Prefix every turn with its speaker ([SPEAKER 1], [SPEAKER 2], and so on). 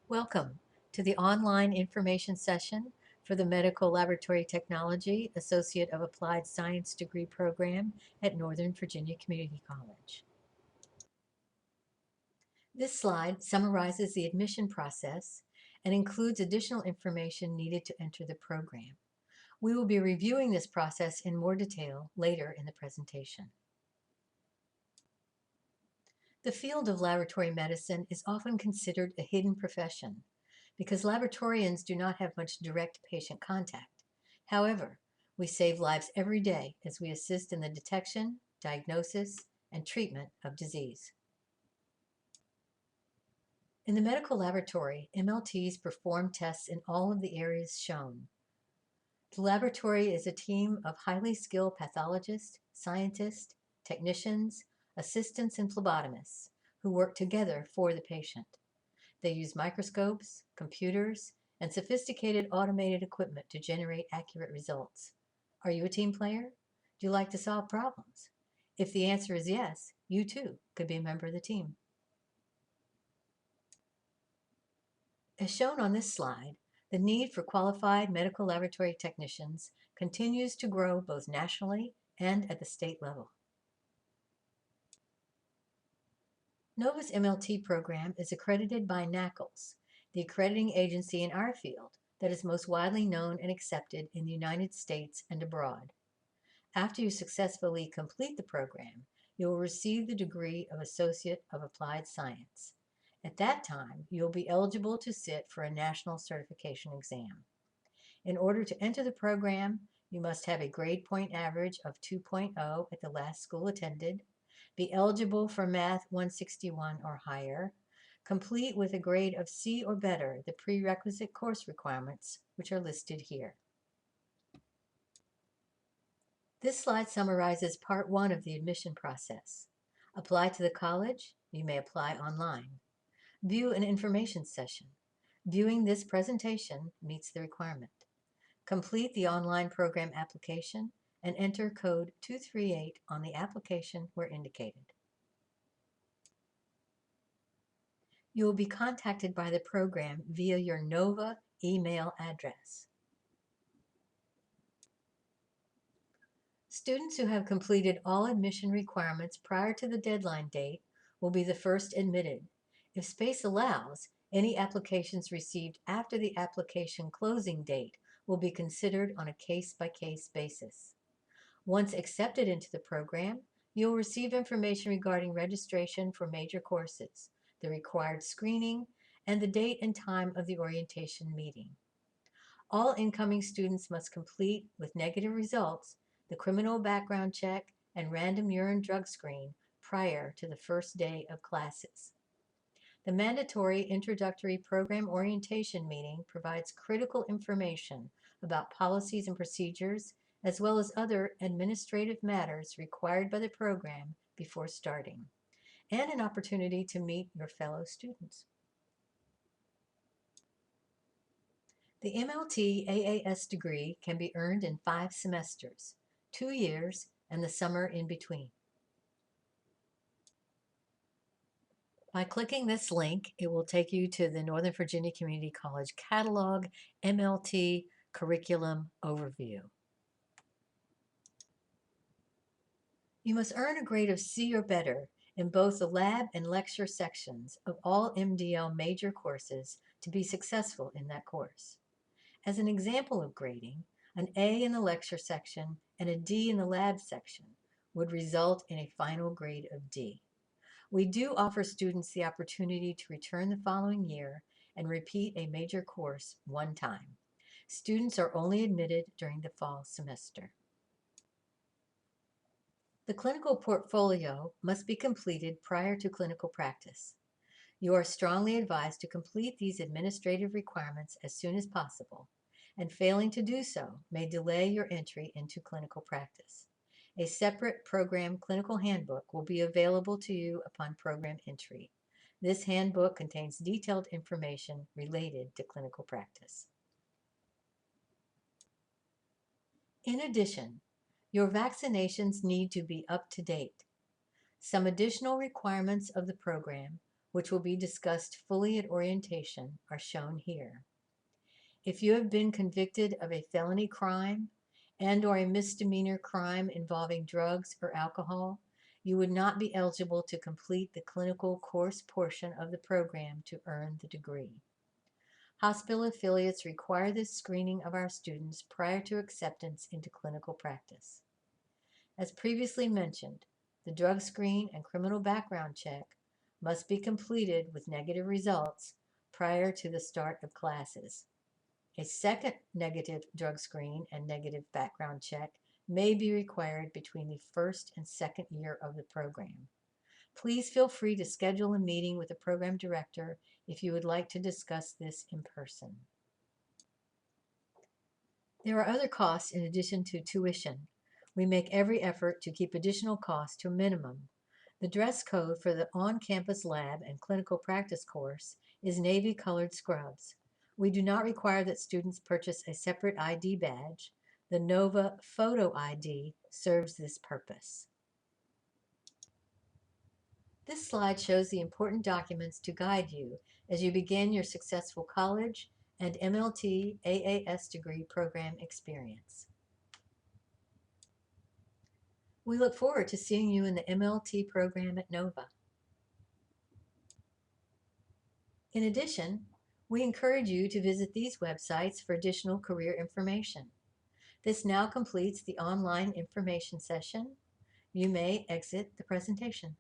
[SPEAKER 1] Welcome to the online information session for the Medical Laboratory Technology Associate of Applied Science degree program at Northern Virginia Community College. This slide summarizes the admission process and includes additional information needed to enter the program. We will be reviewing this process in more detail later in the presentation. The field of laboratory medicine is often considered a hidden profession because laboratorians do not have much direct patient contact. However, we save lives every day as we assist in the detection, diagnosis, and treatment of disease. In the medical laboratory, MLTs perform tests in all of the areas shown. The laboratory is a team of highly skilled pathologists, scientists, technicians, assistants, and phlebotomists who work together for the patient. They use microscopes, computers, and sophisticated automated equipment to generate accurate results. Are you a team player? Do you like to solve problems? If the answer is yes, you too could be a member of the team. As shown on this slide, the need for qualified medical laboratory technicians continues to grow both nationally and at the state level. NOVA's MLT program is accredited by NACLS, the accrediting agency in our field that is most widely known and accepted in the United States and abroad. After you successfully complete the program, you will receive the degree of Associate of Applied Science. At that time, you will be eligible to sit for a national certification exam. In order to enter the program, you must have a grade point average of 2.0 at the last school attended, be eligible for Math 161 or higher, complete with a grade of C or better the prerequisite course requirements, which are listed here. This slide summarizes part 1 of the admission process. Apply to the college, you may apply online. View an information session. Viewing this presentation meets the requirement. Complete the online program application and enter code 238 on the application where indicated. You will be contacted by the program via your NOVA email address. Students who have completed all admission requirements prior to the deadline date will be the first admitted. If space allows, any applications received after the application closing date will be considered on a case-by-case basis. Once accepted into the program, you will receive information regarding registration for major courses, the required screening, and the date and time of the orientation meeting. All incoming students must complete, with negative results, the criminal background check and random urine drug screen prior to the first day of classes. The mandatory introductory program orientation meeting provides critical information about policies and procedures, as well as other administrative matters required by the program before starting, and an opportunity to meet your fellow students. The MLT AAS degree can be earned in 5 semesters, 2 years, and the summer in between. By clicking this link, it will take you to the Northern Virginia Community College Catalog MLT Curriculum Overview. You must earn a grade of C or better in both the lab and lecture sections of all MDL major courses to be successful in that course. As an example of grading, an A in the lecture section and a D in the lab section would result in a final grade of D. We do offer students the opportunity to return the following year and repeat a major course one time. Students are only admitted during the fall semester. The clinical portfolio must be completed prior to clinical practice. You are strongly advised to complete these administrative requirements as soon as possible, and failing to do so may delay your entry into clinical practice. A separate program clinical handbook will be available to you upon program entry. This handbook contains detailed information related to clinical practice. In addition, your vaccinations need to be up to date. Some additional requirements of the program which will be discussed fully at orientation, are shown here. If you have been convicted of a felony crime and/or a misdemeanor crime involving drugs or alcohol, you would not be eligible to complete the clinical course portion of the program to earn the degree. Hospital affiliates require this screening of our students prior to acceptance into clinical practice. As previously mentioned, the drug screen and criminal background check must be completed with negative results prior to the start of classes. A second negative drug screen and negative background check may be required between the first and second year of the program. Please feel free to schedule a meeting with the program director if you would like to discuss this in person. There are other costs in addition to tuition. We make every effort to keep additional costs to a minimum. The dress code for the on-campus lab and clinical practice course is navy-colored scrubs. We do not require that students purchase a separate ID badge. The NOVA Photo ID serves this purpose. This slide shows the important documents to guide you as you begin your successful college and MLT AAS degree program experience. We look forward to seeing you in the MLT program at NOVA. In addition, we encourage you to visit these websites for additional career information. This now completes the online information session. You may exit the presentation.